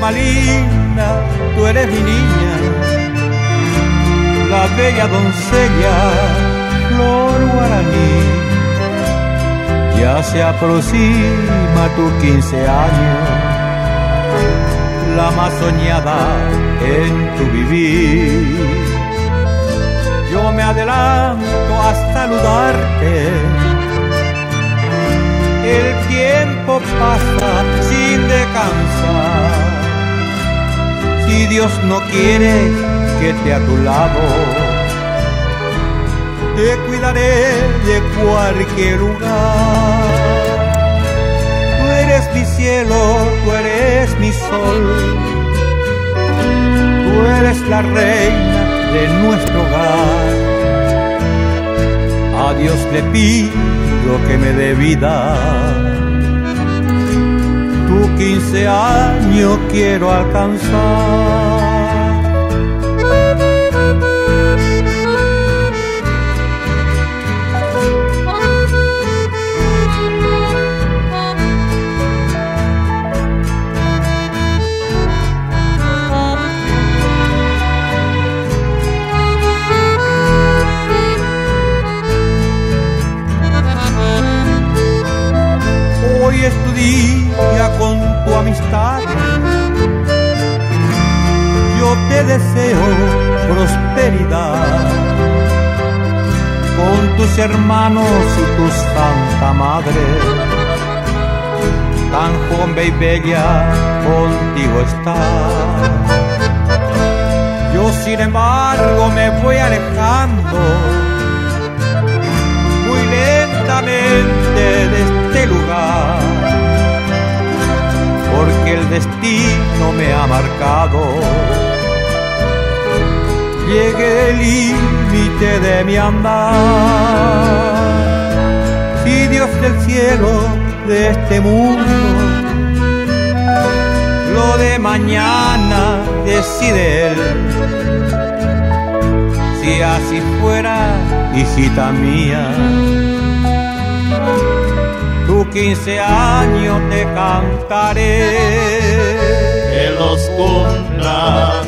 alma linda, tú eres mi niña, la bella doncella, flor guaraní. Ya se aproxima tu 15 años, la más soñada en tu vivir. Yo me adelanto a saludarte, el tiempo pasa sin descansar. Si Dios no quiere que esté a tu lado, te cuidaré de cualquier lugar. Tú eres mi cielo, tú eres mi sol, tú eres la reina de nuestro hogar. A Dios le pido que me dé vida, tu 15 años quiero alcanzar. Hoy es tu día con tu amistad, yo te deseo prosperidad, con tus hermanos y tu santa madre, tan joven y bella contigo está. Yo sin embargo me voy alejando muy lentamente de este lugar, porque el destino me ha marcado. Llegué el límite de mi andar. Si Dios del cielo, de este mundo, lo de mañana decide Él. Si así fuera, hijita mía, tu 15 años te cantaré. Que los cumplas